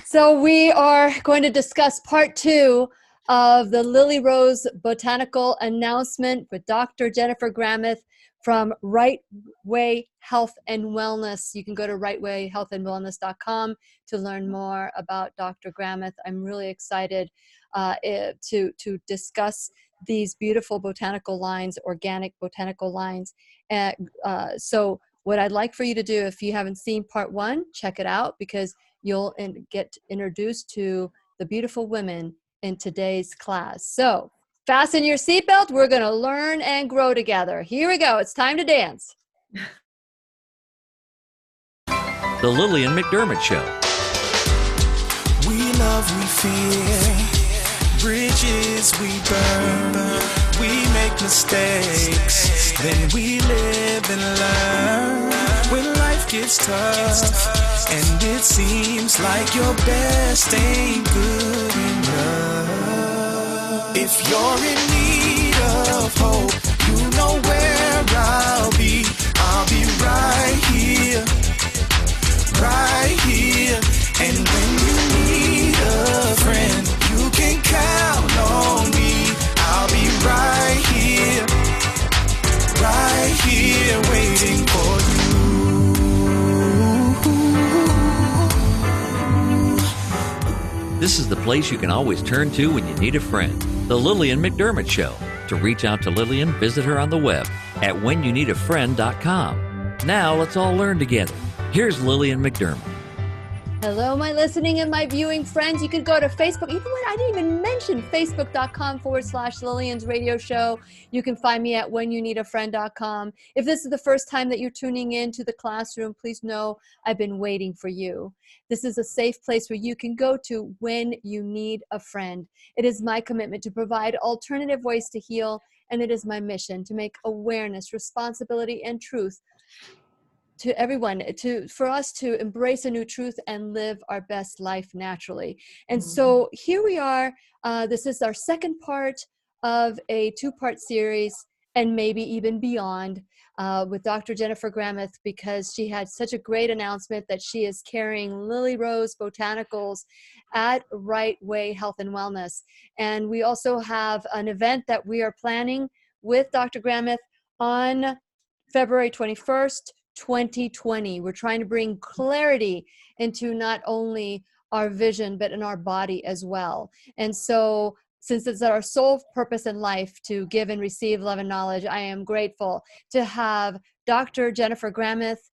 So we are going to discuss part 2 of the LillyRose Botanical announcement with Dr. Jennifer Gramith from Right Way Health and Wellness. You can go to rightwayhealthandwellness.com to learn more about Dr. Gramith. I'm really excited to discuss these beautiful botanical lines, organic botanical lines. So what I'd like for you to do, if you haven't seen part 1, check it out, because you'll get introduced to the beautiful women in today's class. So fasten your seatbelt. We're going to learn and grow together. Here we go. It's time to dance. The Lillian McDermott Show. We love, we fear, bridges we burn, we make mistakes, then we live and learn. When life gets tough, and it seems like your best ain't good enough. If you're in need of hope, you know where I'll be. I'll be right here, right here. And when you need a friend, you can count on me. I'll be right here, waiting for you. This is the place you can always turn to when you need a friend. The Lillian McDermott Show. To reach out to Lillian, visit her on the web at whenyouneedafriend.com. Now let's all learn together. Here's Lillian McDermott. Hello, my listening and my viewing friends. You could go to Facebook. Even when I didn't even mention facebook.com/Lillian's radio show. You can find me at whenyouneedafriend.com. If this is the first time that you're tuning in to the classroom, please know I've been waiting for you. This is a safe place where you can go to when you need a friend. It is my commitment to provide alternative ways to heal, and it is my mission to make awareness, responsibility, and truth to everyone, for us to embrace a new truth and live our best life naturally. And so here we are. This is our second part of a 2-part series, and maybe even beyond, with Dr. Jennifer Gramith, because she had such a great announcement that she is carrying LillyRose Botanicals at Right Way Health and Wellness. And we also have an event that we are planning with Dr. Gramith on February 21st, 2020. We're trying to bring clarity into not only our vision, but in our body as well. And so, since it's our sole purpose in life to give and receive love and knowledge, I am grateful to have Dr. Jennifer Gramith,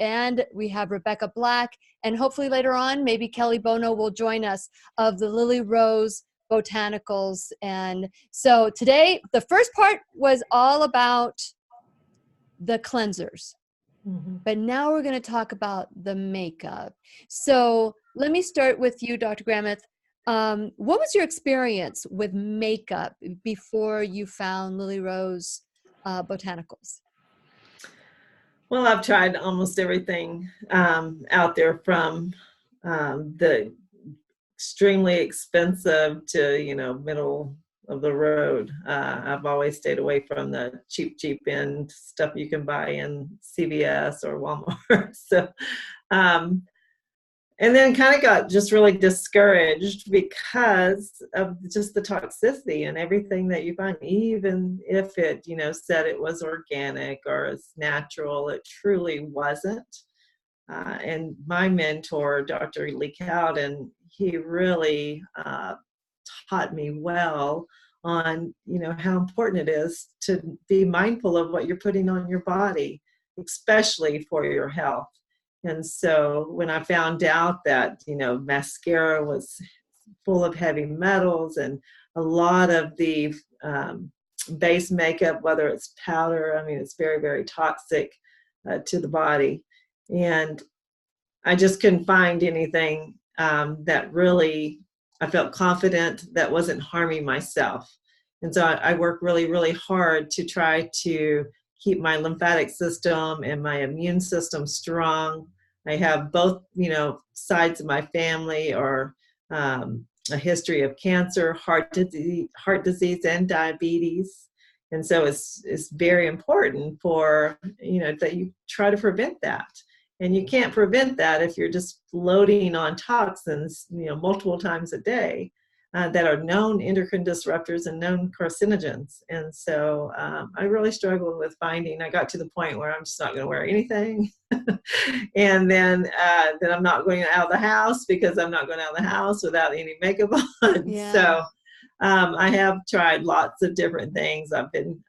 and we have Rebecca Black, and hopefully later on, maybe Kelly Bono will join us, of the LillyRose Botanicals. And so today, the first part was all about the cleansers. But now we're going to talk about the makeup. So let me start with you, Dr. Gramith. What was your experience with makeup before you found LillyRose Botanicals? Well, I've tried almost everything out there, from the extremely expensive to, middle of the road. I've always stayed away from the cheap end stuff you can buy in CVS or Walmart. So, and then kind of got just really discouraged because of just the toxicity and everything that you find, even if it, said it was organic or it's natural, it truly wasn't. And my mentor, Dr. Lee Cowden, he really taught me well on, how important it is to be mindful of what you're putting on your body, especially for your health. And so when I found out that, mascara was full of heavy metals, and a lot of the base makeup, whether it's powder, it's very, very toxic to the body. And I just couldn't find anything that really I felt confident that wasn't harming myself. And so I work really, really hard to try to keep my lymphatic system and my immune system strong. I have both, sides of my family or a history of cancer, heart disease, and diabetes. And so it's very important for, that you try to prevent that. And you can't prevent that if you're just loading on toxins, multiple times a day that are known endocrine disruptors and known carcinogens. And so I really struggled with finding, I got to the point where I'm just not going to wear anything. And then I'm not going out of the house because I'm not going out of the house without any makeup on. Yeah. So I have tried lots of different things. I've been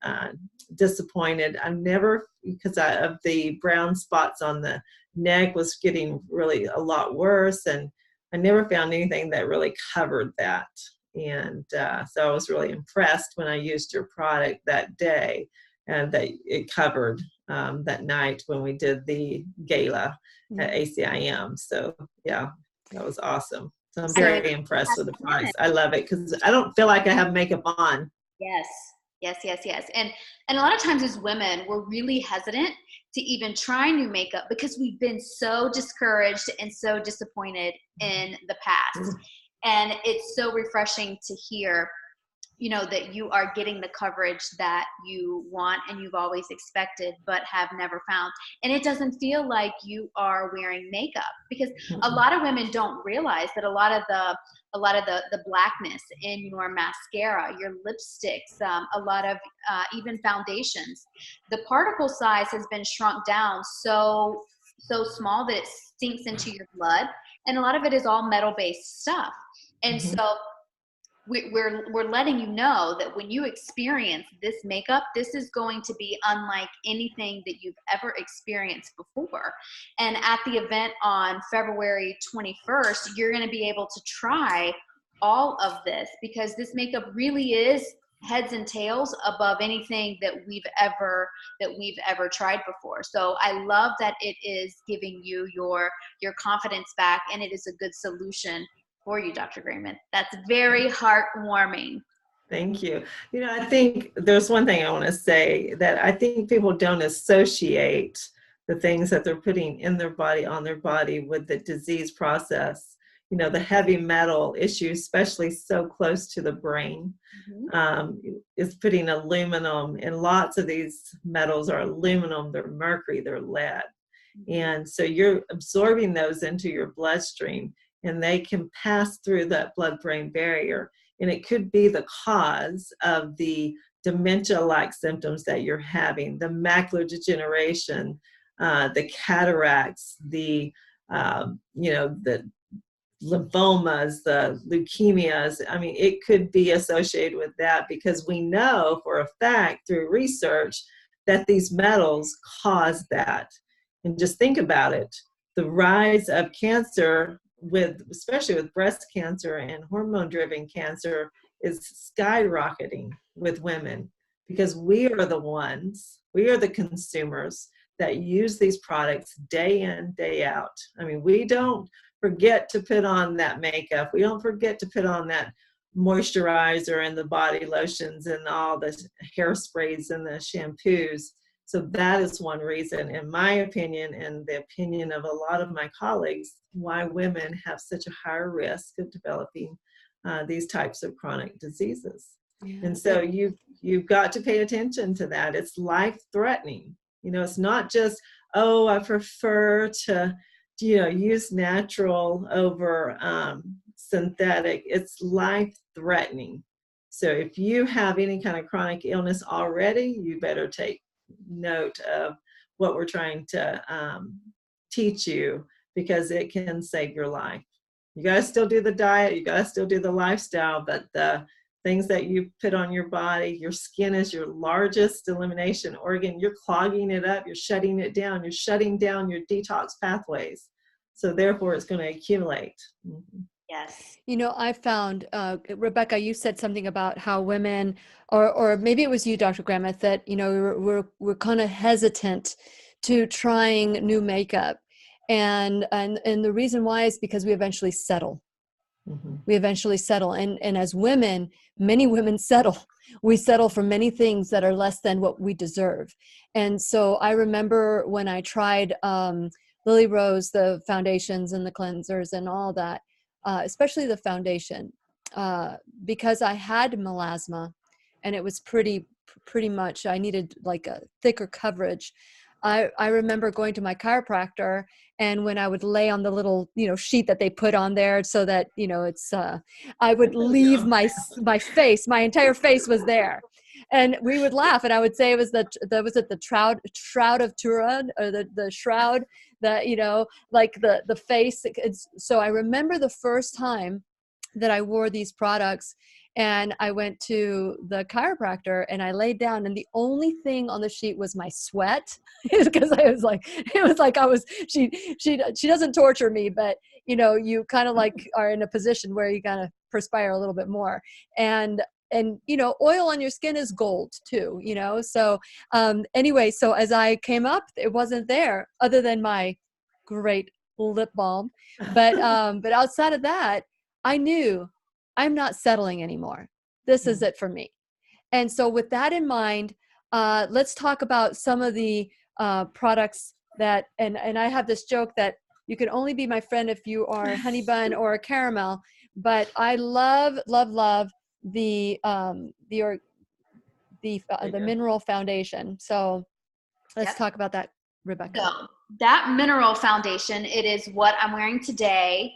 disappointed. I've never, because of the brown spots on the neck was getting really a lot worse, and I never found anything that really covered that. And so I was really impressed when I used your product that day, and that it covered that night when we did the gala at ACIM. So yeah, that was awesome. So I'm very impressed with the products. I love it because I don't feel like I have makeup on. Yes. And a lot of times as women, we're really hesitant to even try new makeup because we've been so discouraged and so disappointed in the past. And it's so refreshing to hear, that you are getting the coverage that you want and you've always expected but have never found. And it doesn't feel like you are wearing makeup, because a lot of women don't realize that a lot of the blackness in your mascara, your lipsticks, a lot of even foundations, the particle size has been shrunk down so small that it sinks into your blood, and a lot of it is all metal-based stuff. And so we're letting you know that when you experience this makeup, this is going to be unlike anything that you've ever experienced before. And at the event on February 21st, you're going to be able to try all of this, because this makeup really is heads and tails above anything that we've ever tried before. So I love that it is giving you your confidence back, and it is a good solution for you, Dr. Gramith. That's very heartwarming. Thank you. I think there's one thing I want to say, that I think people don't associate the things that they're putting in their body, on their body, with the disease process. The heavy metal issue, especially so close to the brain, is putting aluminum, and lots of these metals are aluminum, they're mercury, they're lead. And so you're absorbing those into your bloodstream, and they can pass through that blood-brain barrier. And it could be the cause of the dementia-like symptoms that you're having, the macular degeneration, the cataracts, the lymphomas, the leukemias. I mean, it could be associated with that, because we know for a fact through research that these metals cause that. And just think about it, the rise of cancer, especially with breast cancer and hormone-driven cancer, is skyrocketing with women, because we are the consumers that use these products day in, day out. I mean, we don't forget to put on that makeup. We don't forget to put on that moisturizer and the body lotions and all the hairsprays and the shampoos. So that is one reason, in my opinion, and the opinion of a lot of my colleagues, why women have such a higher risk of developing these types of chronic diseases. Yeah. And so you've got to pay attention to that. It's life-threatening. It's not just, I prefer to, use natural over synthetic. It's life-threatening. So if you have any kind of chronic illness already, you better take note of what we're trying to teach you, because it can save your life. You got to still do the diet, you got to still do the lifestyle, but the things that you put on your body, your skin is your largest elimination organ. You're clogging it up, you're shutting it down, you're shutting down your detox pathways. So therefore it's going to accumulate. Yes. I found, Rebecca, you said something about how women, or maybe it was you, Dr. Gramith, that, we're kind of hesitant to trying new makeup. And the reason why is because we eventually settle. We eventually settle. And as women, many women settle. We settle for many things that are less than what we deserve. And so I remember when I tried LillyRose, the foundations and the cleansers and all that, especially the foundation, because I had melasma, and it was pretty much, I needed like a thicker coverage. I remember going to my chiropractor, and when I would lay on the little, sheet that they put on there so that, it's, I would leave my face, my entire face was there. And we would laugh, and I would say it was the shroud of Turin, or the shroud that, like the face. So I remember the first time that I wore these products, and I went to the chiropractor, and I laid down, and the only thing on the sheet was my sweat, because she doesn't torture me, but you kind of like are in a position where you gotta perspire a little bit more. And oil on your skin is gold too, so anyway, so as I came up, it wasn't there other than my great lip balm, but outside of that, I knew I'm not settling anymore. This is it for me. And so with that in mind, let's talk about some of the products that, and I have this joke that you can only be my friend if you are a honey bun or a caramel, but I love the mineral foundation. So let's talk about that, Rebecca. So that mineral foundation, it is what I'm wearing today.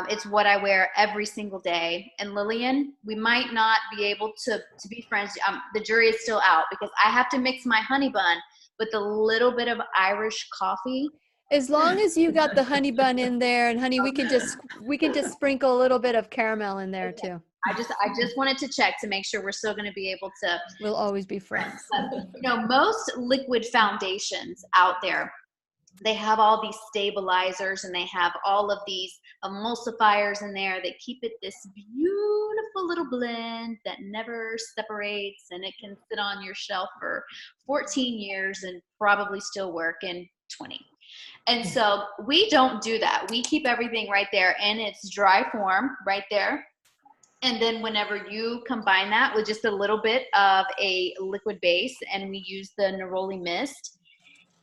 It's what I wear every single day. And Lillian, we might not be able to be friends. The jury is still out, because I have to mix my honey bun with a little bit of Irish coffee. As long as you got the honey bun in there, and honey, we can just sprinkle a little bit of caramel in there too. I just wanted to check to make sure we're still going to be able to. We'll always be friends. Most liquid foundations out there, they have all these stabilizers, and they have all of these emulsifiers in there that keep it this beautiful little blend that never separates, and it can sit on your shelf for 14 years and probably still work in 20. And so we don't do that. We keep everything right there in its dry form right there. And then whenever you combine that with just a little bit of a liquid base, and we use the Neroli Mist,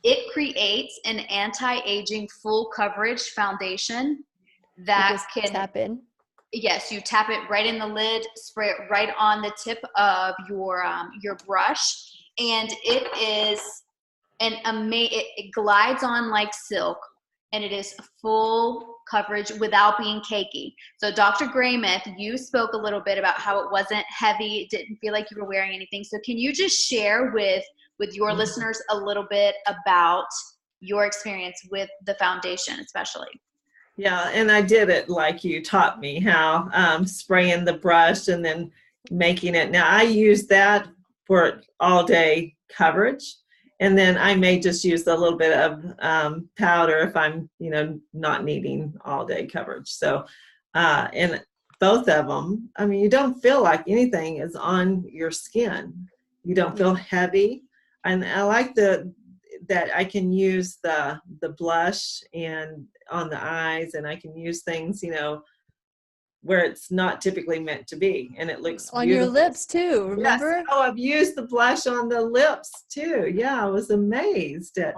it creates an anti-aging full coverage foundation that can tap in. Yes, you tap it right in the lid, spray it right on the tip of your brush, and it is it glides on like silk, and it is full coverage without being cakey. So Dr. Gramith, you spoke a little bit about how it wasn't heavy, it didn't feel like you were wearing anything. So can you just share with your listeners a little bit about your experience with the foundation, especially? Yeah, and I did it like you taught me how, spraying the brush and then making it. Now I use that for all day coverage. And then I may just use a little bit of powder if I'm, not needing all day coverage. So, and both of them, I mean, you don't feel like anything is on your skin. You don't feel heavy. And I like that I can use the blush and on the eyes, and I can use things, where it's not typically meant to be, and it looks on beautiful. Your lips too, remember? Yes. Oh, I've used the blush on the lips too. Yeah, I was amazed at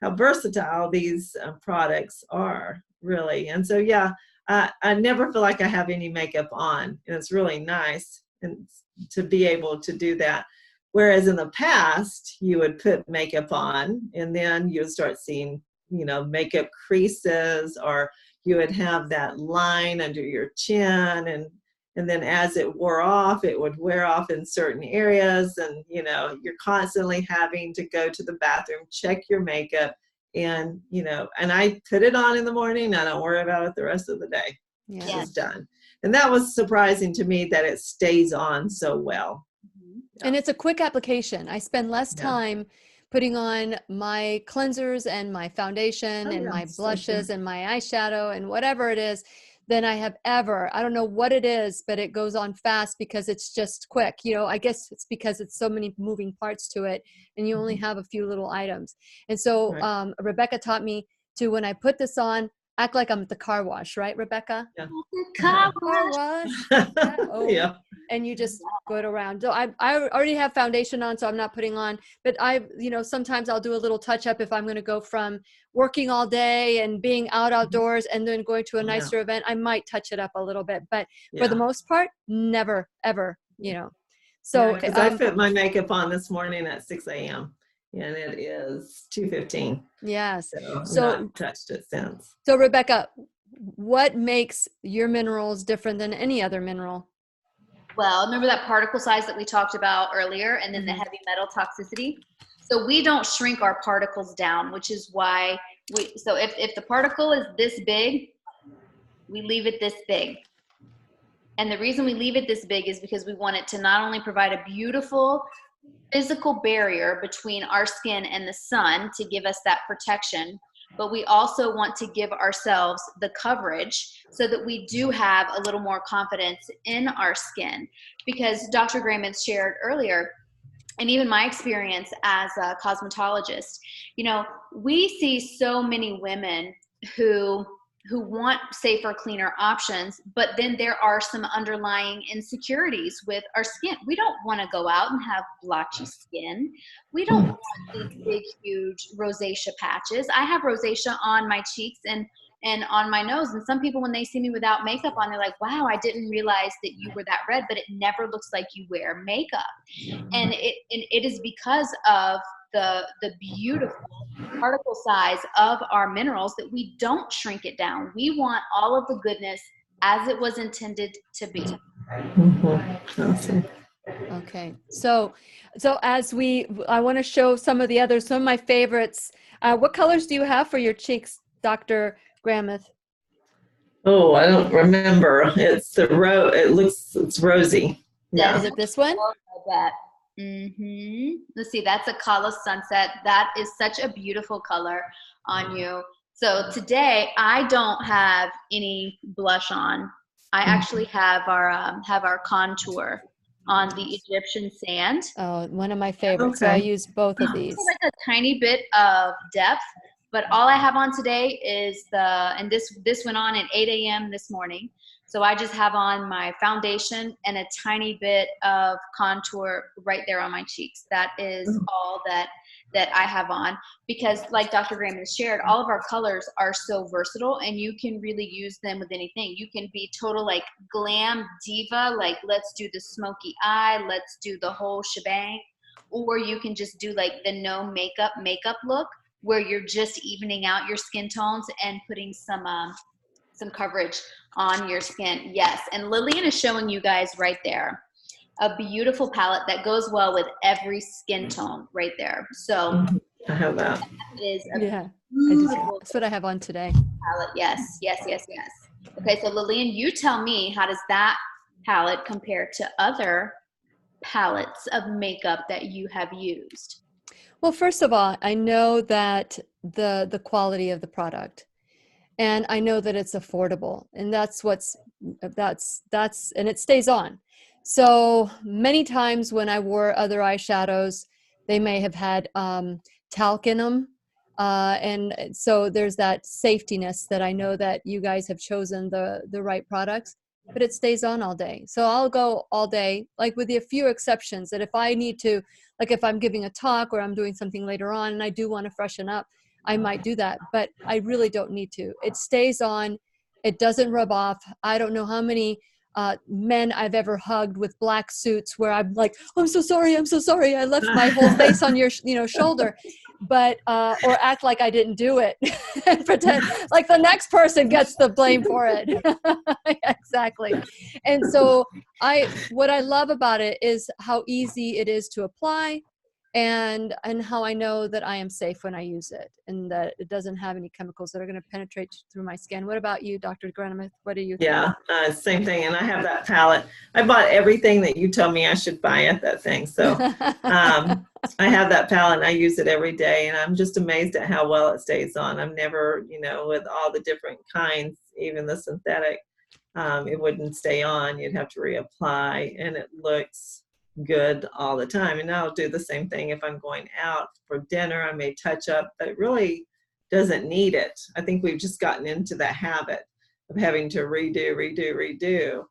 how versatile these products are, really. And so, yeah, I never feel like I have any makeup on, and it's really nice and to be able to do that. Whereas in the past, you would put makeup on, and then you would start seeing, makeup creases, or you would have that line under your chin, and then as it wore off, it would wear off in certain areas, and you're constantly having to go to the bathroom, check your makeup, and and I put it on in the morning, I don't worry about it the rest of the day. Yeah. It's done. And that was surprising to me that it stays on so well. Yeah. And it's a quick application. I spend less time putting on my cleansers and my foundation and my blushes and my eyeshadow and whatever it is than I have ever. I don't know what it is, but it goes on fast because it's just quick. I guess it's because it's so many moving parts to it, and you only have a few little items. And so Rebecca taught me to, when I put this on, act like I'm at the car wash, right, Rebecca? Yeah. Car wash. Yeah. Oh. Yeah. And you just go it around. So I already have foundation on, so I'm not putting on. But sometimes I'll do a little touch up if I'm going to go from working all day and being outdoors and then going to a nicer event. I might touch it up a little bit, but for the most part, never, ever. So because I put my makeup on this morning at 6 a.m. and it is 2:15. Yes. So I've So, not touched it since. so Rebecca, what makes your minerals different than any other mineral? Well, remember that particle size that we talked about earlier, and then the heavy metal toxicity? So we don't shrink our particles down, which is why so if the particle is this big, we leave it this big. And the reason we leave it this big is because we want it to not only provide a beautiful physical barrier between our skin and the sun to give us that protection, but we also want to give ourselves the coverage so that we do have a little more confidence in our skin. Because Dr. Gramith shared earlier, and even my experience as a cosmetologist, you know, we see so many women who want safer, cleaner options, but then there are some underlying insecurities with our skin. We don't want to go out and have blotchy skin. We don't want these big, huge rosacea patches. I have rosacea on my cheeks and on my nose. And some people, when they see me without makeup on, they're like, wow, I didn't realize that you were that red, but it never looks like you wear makeup. And it is because of the beautiful particle size of our minerals that we don't shrink it down. We want all of the goodness as it was intended to be. Awesome. Okay. So I want to show some of my favorites. What colors do you have for your cheeks, Dr. Gramith? Oh, I don't remember. It's it's rosy. Yeah. Is it this one? I bet. Let's see, that's a Kala Sunset. That is such a beautiful color on you. So today I don't have any blush on. I actually have our contour on the Egyptian sand. Oh, one of my favorites. Okay. So I use both of these. It's like a tiny bit of depth, but all I have on today is this went on at 8 a.m. this morning. So I just have on my foundation and a tiny bit of contour right there on my cheeks. That is all that I have on, because like Dr. Graham has shared, all of our colors are so versatile and you can really use them with anything. You can be total like glam diva, like let's do the smoky eye, let's do the whole shebang, or you can just do like the no makeup look where you're just evening out your skin tones and putting some coverage on your skin. Yes, and Lillian is showing you guys right there a beautiful palette that goes well with every skin tone right there. So I have that. Is a that's what I have on today. Palette. Yes. Okay, so Lillian, you tell me, how does that palette compare to other palettes of makeup that you have used? Well, first of all, I know that the quality of the product, and I know that it's affordable, and that's and it stays on. So many times when I wore other eyeshadows, they may have had talc in them, and so there's that safetiness that I know that you guys have chosen the right products, but it stays on all day. So I'll go all day, like with a few exceptions, that if I need to, like if I'm giving a talk or I'm doing something later on and I do want to freshen up, I might do that, but I really don't need to. It stays on. It doesn't rub off. I don't know how many men I've ever hugged with black suits where I'm like, oh, I'm so sorry. I left my whole face on your shoulder, but or act like I didn't do it and pretend like the next person gets the blame for it. Exactly. And so what I love about it is how easy it is to apply, and how I know that I am safe when I use it, and that it doesn't have any chemicals that are going to penetrate through my skin. What about you, Dr. Gramith? What do you think? Yeah, same thing. And I have that palette. I bought everything that you told me I should buy at that thing. So I have that palette and I use it every day, and I'm just amazed at how well it stays on. I'm never, with all the different kinds, even the synthetic, it wouldn't stay on. You'd have to reapply, and it looks good all the time. And I'll do the same thing if I'm going out for dinner. I may touch up, but it really doesn't need it. I think we've just gotten into that habit of having to redo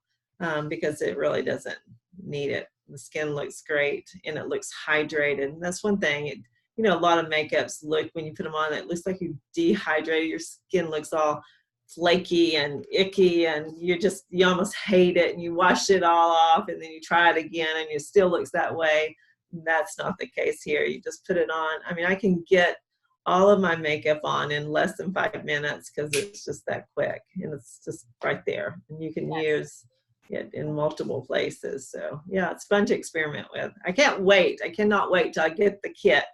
because it really doesn't need it. The skin looks great and it looks hydrated, and that's one thing. A lot of makeups look, when you put them on, it looks like you dehydrated. Your skin looks all flaky and icky, and you almost hate it, and you wash it all off and then you try it again and it still looks that way. that's not the case here. You just put it on. I mean, I can get all of my makeup on in less than 5 minutes because it's just that quick, and it's just right there. And you can use it in multiple places. So yeah, it's fun to experiment with. I can't wait. I cannot wait till I get the kit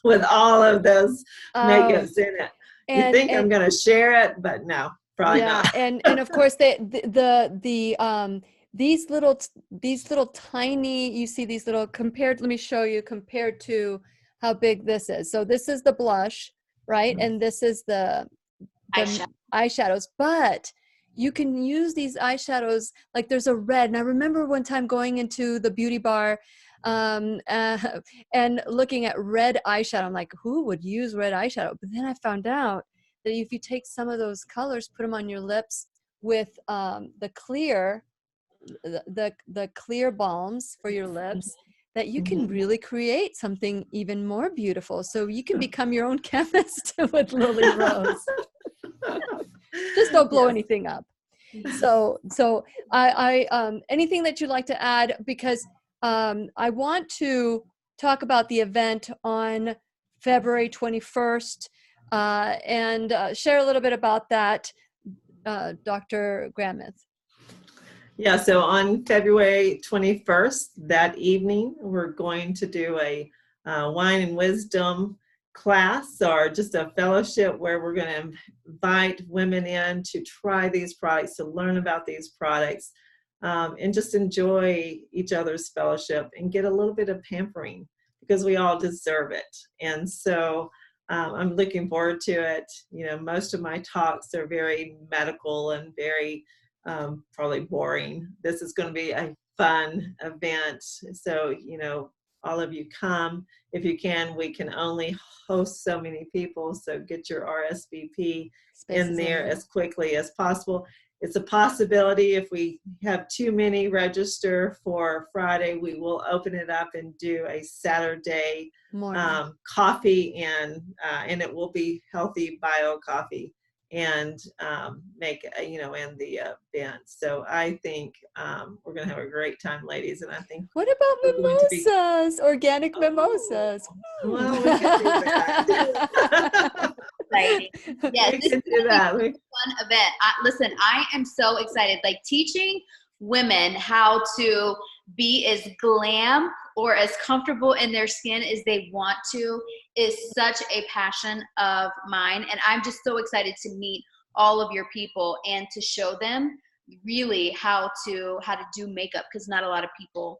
with all of those makeups in it. You think I'm going to share it, but no, probably not. and of course these little tiny, you see these little compared, let me show you, compared to how big this is. So this is the blush, right? And this is the eyeshadows, but you can use these eyeshadows, like there's a red. And I remember one time going into the beauty bar and looking at red eyeshadow. I'm like, who would use red eyeshadow? But then I found out that if you take some of those colors, put them on your lips with the clear balms for your lips, that you can really create something even more beautiful. So you can become your own chemist with LillyRose. Just don't blow anything up. So I anything that you'd like to add, because I want to talk about the event on February 21st and share a little bit about that, Dr. Gramith. Yeah, so on February 21st, that evening, we're going to do a wine and wisdom class, or just a fellowship where we're going to invite women in to try these products, to learn about these products, and just enjoy each other's fellowship and get a little bit of pampering, because we all deserve it. And so I'm looking forward to it. You know, most of my talks are very medical and very probably boring. This is going to be a fun event. So, you know, all of you come if you can. We can only host so many people, so get your RSVP in there as quickly as possible. It's a possibility if we have too many register for Friday, we will open it up and do a Saturday coffee, and it will be healthy bio coffee, and make, you know, and the event. So I think we're going to have a great time, ladies. And I think, what about mimosas, organic mimosas? Well, we can do that. Yes, we this can is do that. a fun event. Listen, I am so excited. Like, teaching women how to be as glam or as comfortable in their skin as they want to is such a passion of mine. And I'm just so excited to meet all of your people and to show them really how to do makeup, because not a lot of people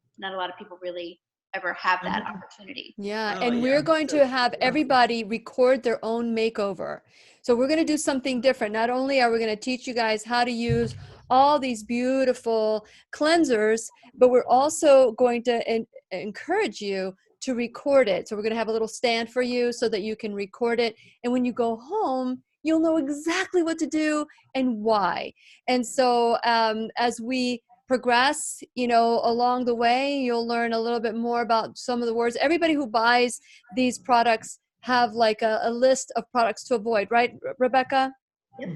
really ever have that opportunity. Yeah, and we're going to have everybody record their own makeover. So we're going to do something different. Not only are we going to teach you guys how to use all these beautiful cleansers, but we're also going to encourage you to record it. So we're going to have a little stand for you so that you can record it. And when you go home, you'll know exactly what to do and why. And so as we progress, you know, along the way, you'll learn a little bit more about some of the words. Everybody who buys these products have like a list of products to avoid, right, Rebecca? Yep.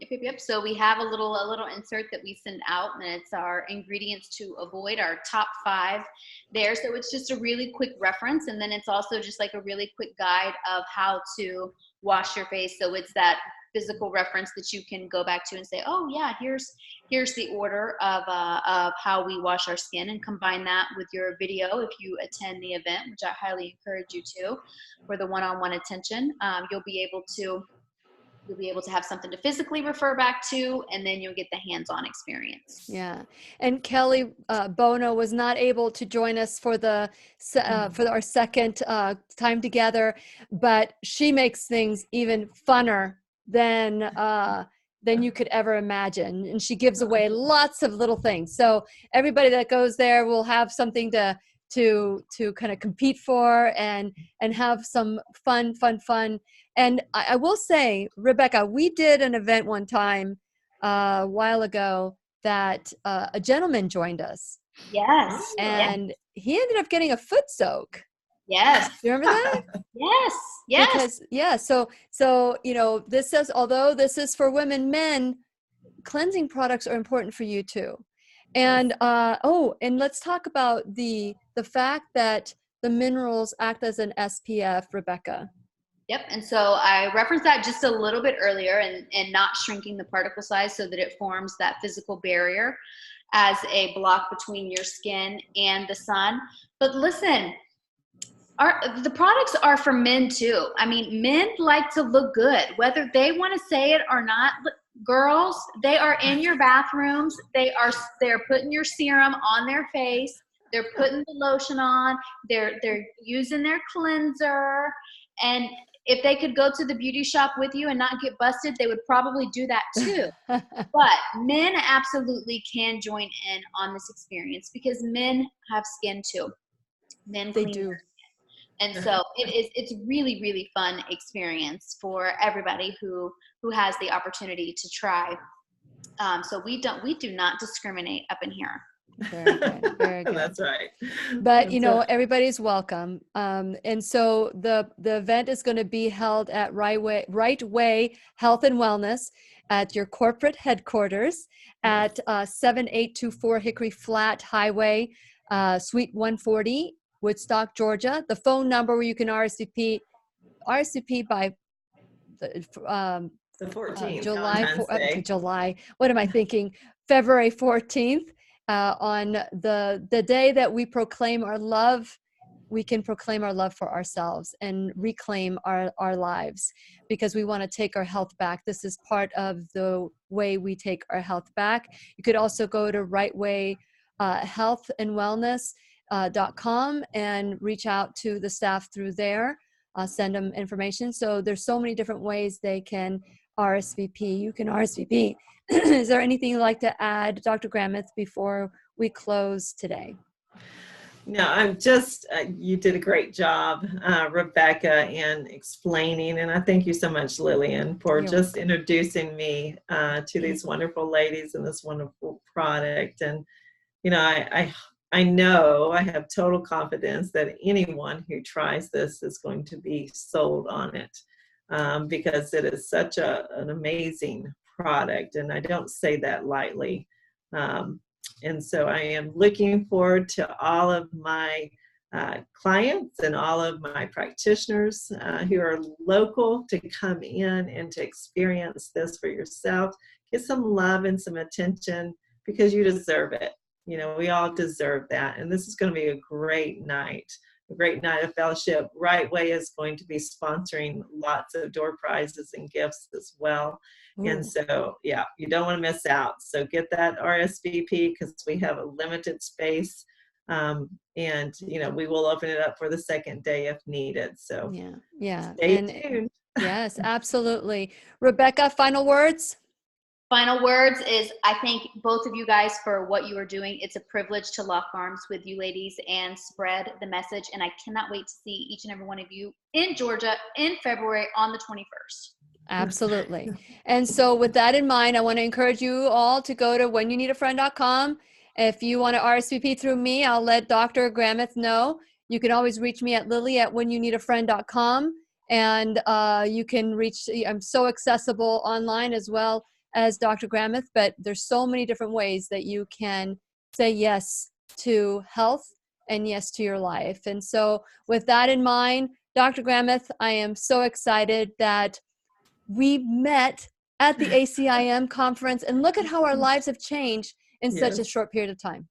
Yep. So we have a little insert that we send out, and it's our ingredients to avoid, our top 5 there. So it's just a really quick reference, and then it's also just like a really quick guide of how to wash your face. So it's that physical reference that you can go back to and say, oh yeah, here's the order of how we wash our skin, and combine that with your video if you attend the event, which I highly encourage you to, for the one-on-one attention. You'll be able to have something to physically refer back to, and then you'll get the hands-on experience. Yeah. And Kelly Bono was not able to join us for our second time together, but she makes things even funner than you could ever imagine. And she gives away lots of little things. So everybody that goes there will have something to kind of compete for and have some fun. And I will say, Rebecca, we did an event one time a while ago that a gentleman joined us. Yes. And he ended up getting a foot soak. Yes. You remember that? Yes. Because, so, you know, although this is for women, men, cleansing products are important for you too. And, and let's talk about the fact that the minerals act as an SPF, Rebecca? Yep. And so I referenced that just a little bit earlier, and not shrinking the particle size so that it forms that physical barrier as a block between your skin and the sun. But listen, the products are for men too. I mean, men like to look good, whether they want to say it or not. Girls, they are in your bathrooms. They're putting your serum on their face. They're putting the lotion on. They're using their cleanser. And if they could go to the beauty shop with you and not get busted, they would probably do that too. But men absolutely can join in on this experience because men have skin too. Men They clean do. their skin. And so it's really, really fun experience for everybody who has the opportunity to try. So we do not discriminate up in here. Very good. Very good. That's right. But everybody's welcome. And so the event is going to be held at Right Way Health and Wellness at your corporate headquarters at 7824 Hickory Flat Highway, Suite 140, Woodstock, Georgia. The phone number where you can RSVP by the 14th, July. What am I thinking? February 14th. On the day that we proclaim our love, we can proclaim our love for ourselves and reclaim our lives, because we want to take our health back. This is part of the way we take our health back. You could also go to rightwayhealthandwellness.com and reach out to the staff through there, send them information. So there's so many different ways they can RSVP. You can RSVP. Is there anything you'd like to add, Dr. Gramith, before we close today? No, I'm just, you did a great job, Rebecca, in explaining. And I thank you so much, Lillian, for just introducing me to these wonderful ladies and this wonderful product. And, you know, I know, I have total confidence that anyone who tries this is going to be sold on it, because it is such an amazing product, and I don't say that lightly. And so I am looking forward to all of my clients and all of my practitioners who are local to come in and to experience this for yourself. Get some love and some attention, because you deserve it. You know, we all deserve that. And this is going to be a great night of fellowship. Right Way is going to be sponsoring lots of door prizes and gifts as well. Ooh. And so, yeah, you don't want to miss out. So get that RSVP, because we have a limited space. And, you know, we will open it up for the second day if needed. So yeah. Stay tuned. Yes, absolutely. Rebecca, final words? Final words is, I thank both of you guys for what you are doing. It's a privilege to lock arms with you ladies and spread the message. And I cannot wait to see each and every one of you in Georgia in February on the 21st. Absolutely. And so with that in mind, I want to encourage you all to go to whenyouneedafriend.com. If you want to RSVP through me, I'll let Dr. Gramith know. You can always reach me at lily@whenyouneedafriend.com. And you can reach, I'm so accessible online as well as Dr. Gramith, but there's so many different ways that you can say yes to health and yes to your life. And so with that in mind, Dr. Gramith, I am so excited that we met at the ACIM conference, and look at how our lives have changed in such a short period of time.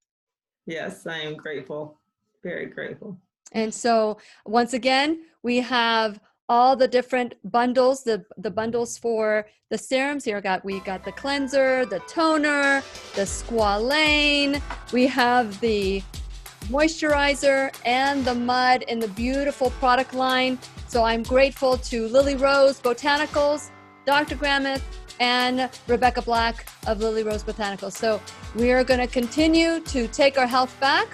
Yes, I am grateful. Very grateful. And so once again, we have all the different bundles, the bundles for the serums. Here we got the cleanser, the toner, the squalane. We have the moisturizer and the mud in the beautiful product line. So I'm grateful to LillyRose Botanicals, Dr. Gramith, and Rebecca Black of LillyRose Botanicals. So we are going to continue to take our health back.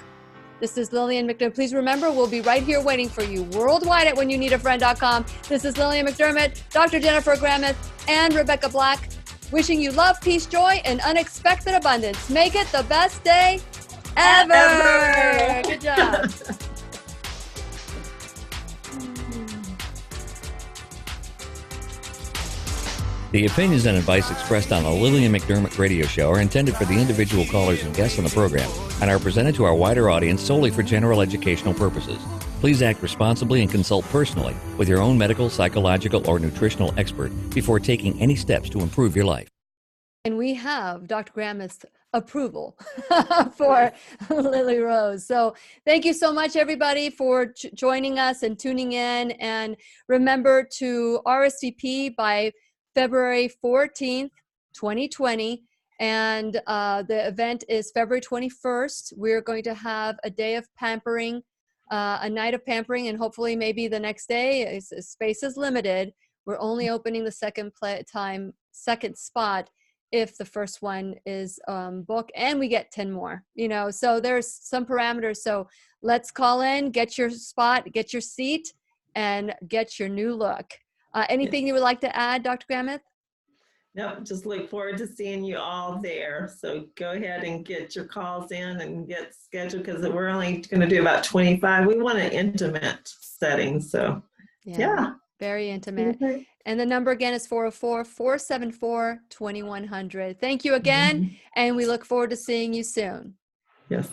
This is Lillian McDermott. Please remember, we'll be right here waiting for you worldwide at whenyouneedafriend.com. This is Lillian McDermott, Dr. Jennifer Gramith, and Rebecca Black, wishing you love, peace, joy, and unexpected abundance. Make it the best day ever. Good job. The opinions and advice expressed on the Lillian McDermott radio show are intended for the individual callers and guests on the program and are presented to our wider audience solely for general educational purposes. Please act responsibly and consult personally with your own medical, psychological, or nutritional expert before taking any steps to improve your life. And we have Dr. Gramith's approval for LillyRose. So thank you so much, everybody, for joining us and tuning in. And remember to RSVP by February 14th, 2020. And the event is February 21st. We're going to have a day of pampering, a night of pampering, and hopefully maybe the next day. Space is limited. We're only opening the second spot if the first one is booked, and we get 10 more, so there's some parameters. So let's call in, get your spot, get your seat, and get your new look. Anything you would like to add, Dr. Gramith? No, just look forward to seeing you all there. So go ahead and get your calls in and get scheduled, because we're only going to do about 25. We want an intimate setting. So yeah. Very intimate. And the number again is 404-474-2100. Thank you again. And we look forward to seeing you soon. Yes.